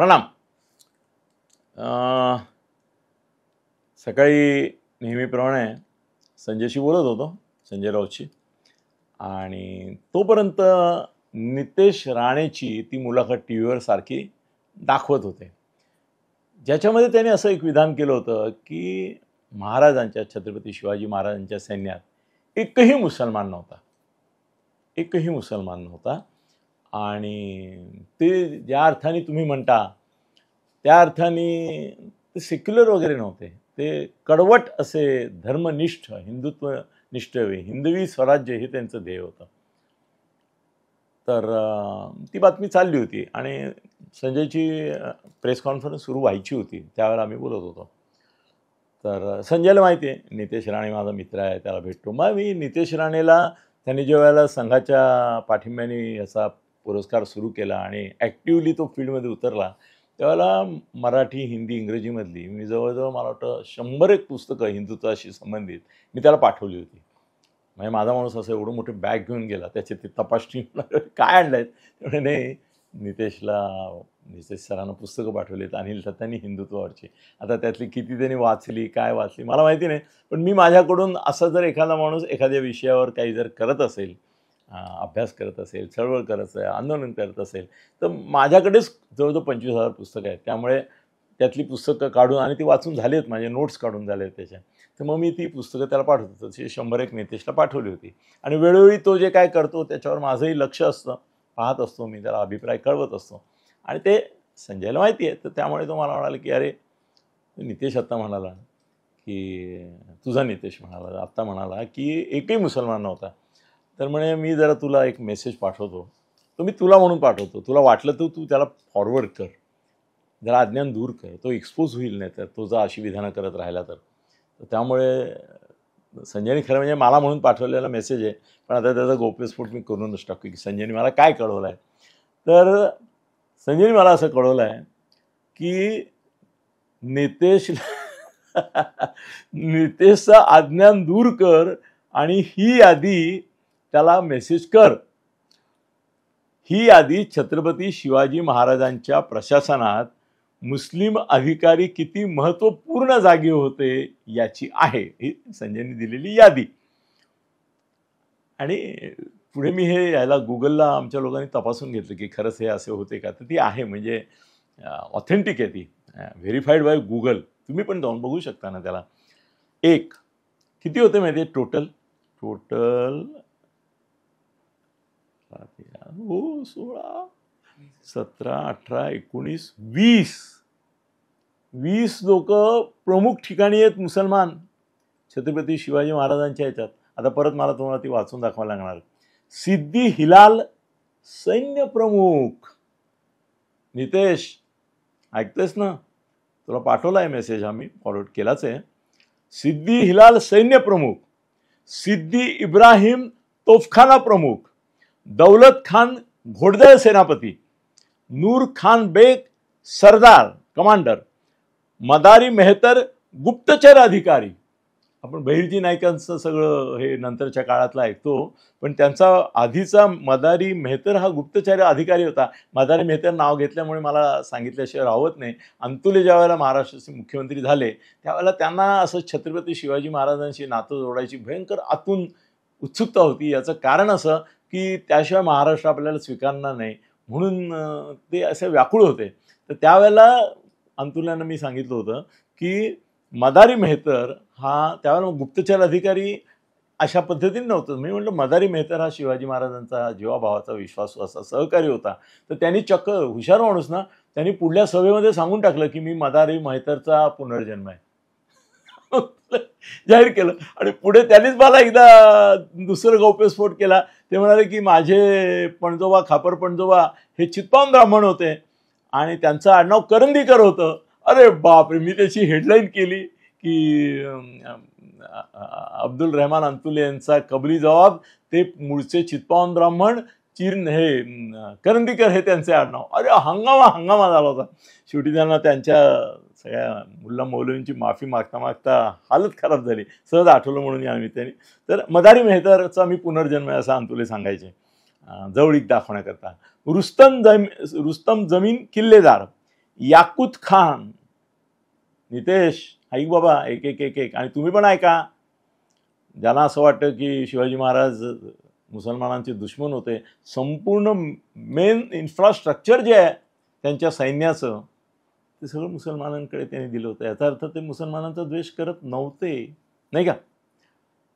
प्रणाम. सकाळी नेहमीप्रमाणे संजयशी बोलत होतो, संजय राऊतशी, आणि तोपर्यंत नितेश राणेची ती मुलाखत टी व्हीवर सारखी दाखवत होते, ज्याच्यामध्ये त्याने असं एक विधान केलं होतं की महाराजांच्या, छत्रपती शिवाजी महाराजांच्या सैन्यात एकही मुसलमान नव्हता, एकही मुसलमान नव्हता. आणि ते ज्या अर्थाने तुम्ही म्हणता त्या अर्थाने ते सेक्युलर वगैरे नव्हते, ते कडवट असे धर्मनिष्ठ, हिंदुत्वनिष्ठ, हिंदवी स्वराज्य हे त्यांचं ध्येय होतं. तर ती बातमी चालली होती आणि संजयची प्रेस कॉन्फरन्स सुरू व्हायची होती, त्यावेळेला आम्ही बोलत होतो. तर संजयला माहिती आहे नितेश राणे माझा मित्र आहे, त्याला भेटतो. मग मी नितेश राणेला, त्यांनी ज्या वेळेला संघाच्या पाठिंब्याने याचा पुरस्कार सुरू केला आणि ॲक्टिव्हली तो फील्डमध्ये उतरला, त्यावेळेला मराठी, हिंदी, इंग्रजीमधली मी जवळजवळ मला वाटतं 100 एक पुस्तकं हिंदुत्वाशी संबंधित मी त्याला पाठवली होती. म्हणजे माझा माणूस असं एवढं मोठे बॅग घेऊन गेला, त्याची ती तपासणी काय आणलं आहेत त्यामुळे नाही, नितेश सरांना पुस्तकं पाठवलीत अनिल दत्तांनी हिंदुत्वावरची. आता त्यातली किती त्यांनी वाचली, काय वाचली मला माहिती नाही, पण मी माझ्याकडून असं जर एखादा माणूस एखाद्या विषयावर काही जर करत असेल, अभ्यास करत असेल, चळवळ करत असेल, आंदोलन करत असेल, तर माझ्याकडेच जवळजवळ 25,000 पुस्तकं आहेत. त्यामुळे त्यातली पुस्तकं काढून, आणि ती वाचून झाली आहेत, माझे नोट्स काढून झाले आहेत त्याच्या, तर मग मी ती पुस्तकं त्याला पाठवत होतो. तशी 100 एक नितेशला पाठवली होती. आणि वेळोवेळी तो जे काय करतो त्याच्यावर माझंही लक्ष असतं, पाहत असतो मी, त्याला अभिप्राय कळवत असतो, आणि ते संजयला माहिती आहे. तर त्यामुळे तो मला म्हणाला की अरे नितेश आत्ता म्हणाला की तुझा नितेश म्हणाला आत्ता म्हणाला की एकही मुसलमान नव्हता. तर म्हणे मी जरा तुला एक मेसेज पाठवतो, तो मी तुला म्हणून पाठवतो, तुला वाटलं तर तू त्याला फॉरवर्ड कर, जरा अज्ञान दूर कर, तो एक्सपोज होईल नाही तर तो जर अशी विधानं करत राहिला तर. त्यामुळे संजयने खरं म्हणजे मला म्हणून पाठवलेला मेसेज आहे, पण आता त्याचा गोप्यस्फोट मी करूनच टाकू की संजयने मला काय कळवलं आहे. तर संजयने मला असं कळवलं आहे की नितेशचं अज्ञान दूर कर आणि ही यादी त्याला मेसेज कर. ही यादी छत्रपती शिवाजी महाराजांच्या प्रशासनात मुस्लिम अधिकारी किती महत्त्वपूर्ण जागी होते याची आहे, ही संजयने दिलेली यादी. आणि पुढे मी हे याला गुगलला आमच्या लोकांनी तपासून घेतलं की खरंच हे असे होते का, तर ती आहे, म्हणजे ऑथेंटिक आहे, ती व्हेरीफाईड बाय गुगल. तुम्ही पण जाऊन बघू शकता ना त्याला. एक किती होते माहिती आहे टोटल 16, 17, 18, 19, 20 लोक प्रमुख ठिकाणी आहेत मुसलमान छत्रपती शिवाजी महाराजांच्या ह्याच्यात. आता परत मला तुम्हाला ती वाचून दाखवायला लागणार. सिद्दी हिलाल सैन्य प्रमुख. नितेश ऐकतेस ना, तुला पाठवला आहे मेसेज, आम्ही फॉरवर्ड केलाच आहे. सिद्दी हिलाल सैन्य प्रमुख, सिद्दी इब्राहिम तोफखाना प्रमुख, दौलत खान घोडदळ सेनापती, नूर खान बेग सरदार कमांडर, मदारी मेहतर गुप्तचर अधिकारी. आपण बहिर्जी नाईकांचं सगळं हे नंतरच्या काळातलं ऐकतो, पण त्यांचा आधीचा मदारी मेहतर हा गुप्तचर अधिकारी होता. मदारी मेहतर नाव घेतल्यामुळे मला सांगितल्याशिवाय राहत नाही. अंतुले ज्या वेळेला महाराष्ट्राचे मुख्यमंत्री झाले त्यावेळेला त्यांना असं छत्रपती शिवाजी महाराजांशी नातं जोडायची भयंकर आतून उत्सुकता होती. याचं कारण असं की त्याशिवाय महाराष्ट्र आपल्याला स्वीकारणार नाही म्हणून ते असे व्याकुळ होते. तर त्यावेळेला अंतुल्यांना मी सांगितलं होतं की मदारी मेहतर हा त्यावेळेला गुप्तचर अधिकारी अशा पद्धतीने नव्हतं. मी म्हटलं मदारी मेहतर हा शिवाजी महाराजांचा जीवाभावाचा विश्वासू असा सहकारी होता. तर त्यांनी चक्क, हुशार माणूस ना, त्यांनी पुढल्या सभेमध्ये सांगून टाकलं की मी मदारी मेहतरचा पुनर्जन्म आहे जाहीर केलं. आणि पुढे त्यांनीच मला एकदा दुसरं गौप्यस्फोट केला. ते म्हणाले की माझे पणजोबा, खापर पणजोबा हे चित्पावन ब्राह्मण होते आणि त्यांचं आडनाव करंदीकर होतं. अरे बापरे, मी त्याची हेडलाईन केली की अब्दुल रहमान अंतुले यांचा कबली जबाब, ते मूळचे चित्पावन ब्राह्मण, करंदीकर हे त्यांचे आडनाव. अरे हंगामा झाला होता. शेवटी त्यांना त्यांच्या सगळ्या मुल्ला मौलवींची माफी मागता मागता हालत खराब झाली. सहज आठवलं म्हणून या निमित्ताने. तर मदारी मेहतरचा मी पुनर्जन्म आहे असं अंतुले सांगायचे जवळीक दाखवण्याकरता. रुस्तम जमीन किल्लेदार याकुत खान. नितेश ऐक बाबा, एक एक एक एक, आणि तुम्ही पण ऐका. ज्यांना असं वाटतं की शिवाजी महाराज मुसलमानांचे दुश्मन होते, संपूर्ण मेन इन्फ्रास्ट्रक्चर जे आहे त्यांच्या सैन्याचं ते सगळं मुसलमानांकडे त्यांनी दिलं होतं. याचा अर्थ ते मुसलमानांचा द्वेष करत नव्हते, नाही का.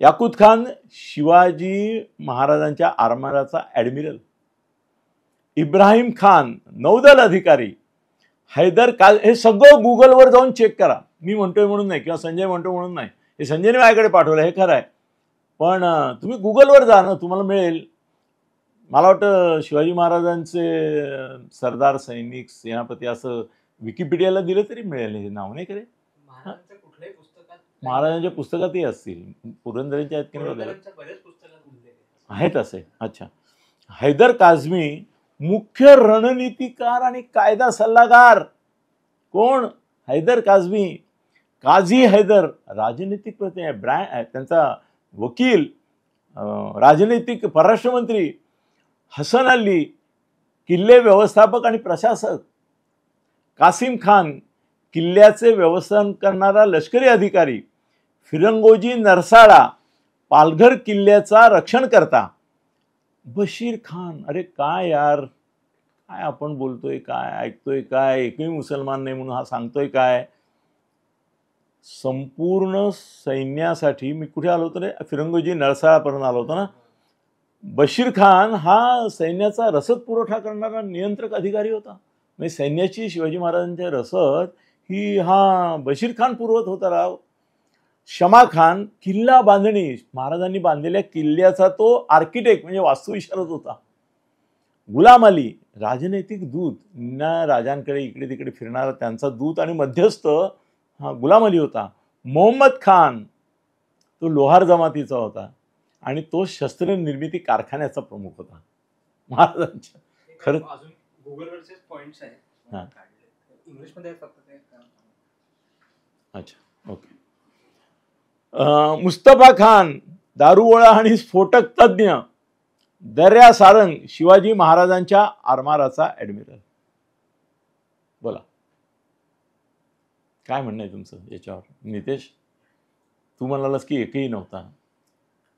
याकुत खान शिवाजी महाराजांच्या आरमाराचा ॲडमिरल. इब्राहिम खान नौदल अधिकारी. हैदर हे सगळं गुगलवर जाऊन चेक करा. मी म्हणतोय म्हणून नाही, किंवा संजय म्हणतो म्हणून नाही. हे संजयने माझ्याकडे पाठवलं, हे खरं आहे. पण तुम्ही गुगलवर जा ना, तुम्हाला मिळेल. मला वाटतं शिवाजी महाराजांचे सरदार, सैनिक, सेनापती असं विकिपीडियाला दिलं तरी मिळेल हे नाव, नाही करे. महाराजांच्या पुस्तकातही असतील, पुरंदरेंच्या आहेत की नाही आहेत असे. अच्छा. हैदर काझमी मुख्य रणनीतिकार आणि कायदा सल्लागार. कोण? हैदर काझमी. काझी हैदर राजनीतिक ब्रँड, त्यांचा वकील, राजनीतिक परराष्ट्रमंत्री. हसन अली किल्ले व्यवस्थापक आणि प्रशासक. कासिम खान किल्ल्याचे व्यवस्थापन करणारा लष्करी अधिकारी. फिरंगोजी नरसाळा पालघर किल्ल्याचा रक्षणकर्ता. बशीर खान, अरे काय यार, काय आपण बोलतोय, काय ऐकतोय, काय एकही मुसलमान नाही म्हणून हा सांगतोय काय. संपूर्ण सैन्यासाठी मी कुठे आलो होतो रे, फिरंगोजी नरसाळापर्यंत आलो होतो ना. बशीर खान हा सैन्याचा रसद पुरवठा करणारा नियंत्रक अधिकारी होता. म्हणजे सैन्याची, शिवाजी महाराजांच्या रसद ही हा बशीर खान पुरवत होता राव. शमा खान किल्ला बांधणी, महाराजांनी बांधलेल्या किल्ल्याचा तो आर्किटेक्ट म्हणजे वास्तुविशारद होता. गुलाम अली राजनैतिक दूत, ना राजांकडे इकडे तिकडे फिरणारा त्यांचा दूत आणि मध्यस्थ हा गुलाम अली होता. मोहम्मद खान तो लोहार जमातीचा होता आणि तो शस्त्र निर्मिती कारखान्याचा प्रमुख होता महाराजांच्या. खरं गुगलवरचे पॉइंट्स आहेत, हां, इंग्लिशमध्ये फक्त ते. अच्छा, ओके. मुस्तफा खान दारुगोळा आणि स्फोटक तज्ज्ञ. दर्या सारंग शिवाजी महाराजांच्या आरमाराचा ॲडमिरल. बोला काय म्हणणं आहे तुमचं याच्यावर. नितेश, तू म्हणालास की एकही नव्हता.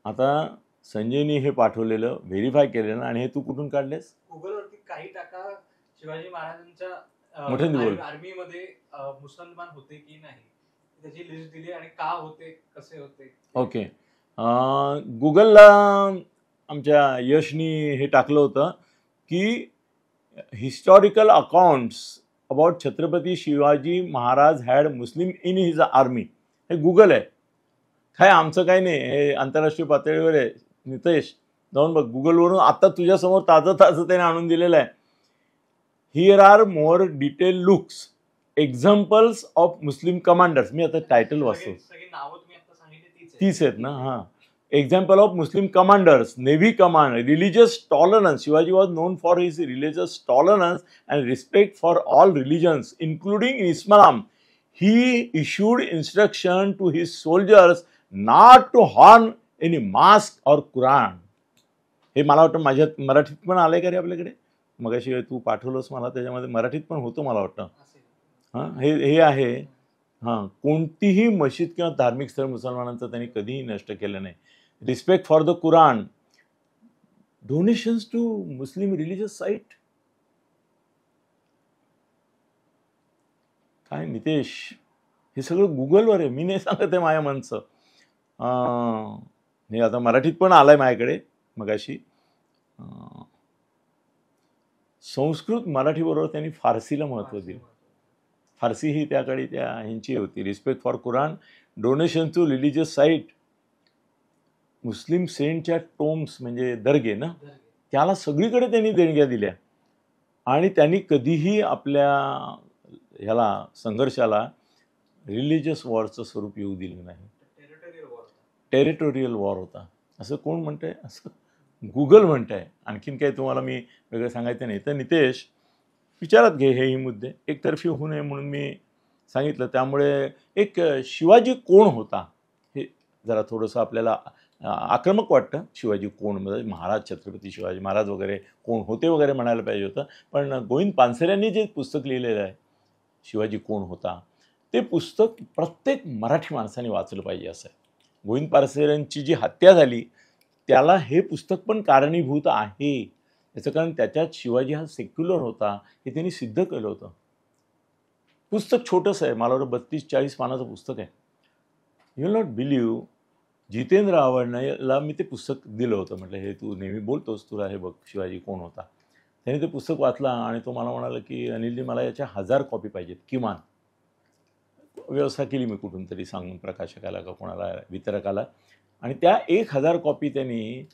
आता संजयनी हे पाठवलेलं व्हेरीफाय केलेलं आणि हे तू कुठून काढलेस? गुगलवरती काही टाका, शिवाजी महाराजांच्या मोठ्याने बोल. आर्मीमध्ये मुसलमान होते की नाही त्याची लिस्ट दिली आणि का होते, कसे होते. ओके. गुगलला आमच्या यशनी हे टाकलं होतं की historical accounts about Chhatrapati Shivaji Maharaj had Muslim in his army. हे गुगल आहे, काय आमचं काही नाही, हे आंतरराष्ट्रीय पातळीवर आहे. नितेश जाऊन बघ गुगलवरून, आता तुझ्यासमोर ताजं त्याने आणून दिलेलं आहे. Here are more detail looks examples of Muslim commanders. मी आता टायटल वाचतो, तीच आहेत ना. हां, example of Muslim commanders, navy command, religious tolerance. Shivaji was known for his religious tolerance and respect for all religions including Islam. He issued instruction to his soldiers not to harm any mosque or Quran. हे मला वाटतं माझ्या मराठीत पण आलंय का रे आपल्याकडे. मगाशी तू पाठवलंस मला, त्याच्यामध्ये मराठीत पण होतं मला वाटतं. हां, हे आहे. हां, कोणतीही मशीद किंवा धार्मिक स्थळ मुसलमानांचं त्यांनी कधीही नष्ट केलं नाही. Respect for the Quran, donations to Muslim religious site. काय नितेश, हे सगळं गुगलवर आहे, मी नाही सांगत आहे माझ्या मनचं. हे आता मराठीत पण आलंय माझ्याकडे मगाशी. संस्कृत मराठीबरोबर त्यांनी फारसीला महत्त्व दिलं. फारसी ही त्या काळी त्या ह्यांची होती. Respect for Quran, donation to religious site, Muslim सेंटच्या टोम्स म्हणजे दर्गे ना, त्याला सगळीकडे त्यांनी देणग्या दिल्या. आणि त्यांनी कधीही आपल्या ह्याला संघर्षाला रिलिजियस वॉरचं स्वरूप येऊ दिलं नाही. टेरिटोरियल वॉर होता असं कोण म्हणतंय? असं गुगल म्हणतंय. आणखीन काही तुम्हाला मी वेगळं सांगायचं नाही. तर नितेश विचारात घे हेही मुद्दे, एकतर्फी होऊ नये म्हणून मी सांगितलं. त्यामुळे एक शिवाजी कोण होता हे जरा थोडंसं आपल्याला आक्रमक वाटतं. शिवाजी कोण म्हणजे महाराज छत्रपती शिवाजी महाराज वगैरे कोण होते वगैरे म्हणायला पाहिजे होतं. पण गोविंद पानसरे यांनी जे पुस्तक लिहिलेलं आहे शिवाजी कोण होता, ते पुस्तक प्रत्येक मराठी माणसाने वाचलं पाहिजे असं आहे. गोविंद पानसरेंची जी हत्या झाली त्याला हे पुस्तक पण कारणीभूत आहे. त्याचं कारण त्याच्यात शिवाजी हा सेक्युलर होता हे त्यांनी सिद्ध केलं होतं. पुस्तक छोटंसं आहे, मला वाटतं 32-40 पानाचं पुस्तक आहे. You will not believe, Jitendra आव्हाडला मी ते पुस्तक दिलं होतं. म्हटलं हे तू नेहमी बोलतोस, तुला हे बघ शिवाजी कोण होता. त्याने ते पुस्तक वाचला आणि तो मला म्हणाला की अनिलजी मला याच्या 1000 कॉपी पाहिजेत किमान. व्यवस्था केली मी कुठून तरी सांगून प्रकाशकाला का कोणाला वितरकाला, आणि त्या 1000 कॉपी त्यांनी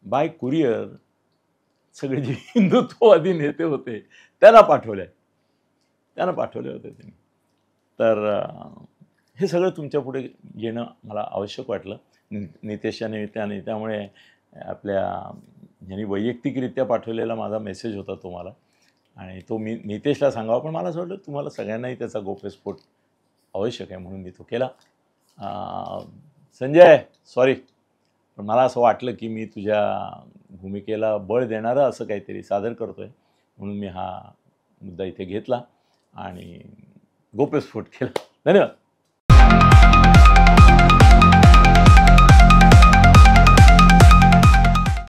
बाय कुरिअर सगळे जे हिंदुत्ववादी नेते होते त्यांना पाठवले होते त्यांनी. तर हे सगळं तुमच्या पुढे येणं मला आवश्यक वाटलं नितेशच्या निमित्ताने. त्यामुळे आपल्या यांनी वैयक्तिकरित्या पाठवलेला माझा मेसेज होता तुम्हाला, आणि तो मी नितेशला सांगावा, पण मला असं वाटलं तुम्हाला सगळ्यांनाही त्याचा गौप्यस्फोट आवश्यक आहे म्हणून मी तो केला. संजय सॉरी, पण मला असं वाटलं की मी तुझ्या भूमिकेला बळ देणारं असं काहीतरी सादर करतो आहे म्हणून मी हा मुद्दा इथे घेतला आणि गौप्यस्फोट केला. धन्यवाद.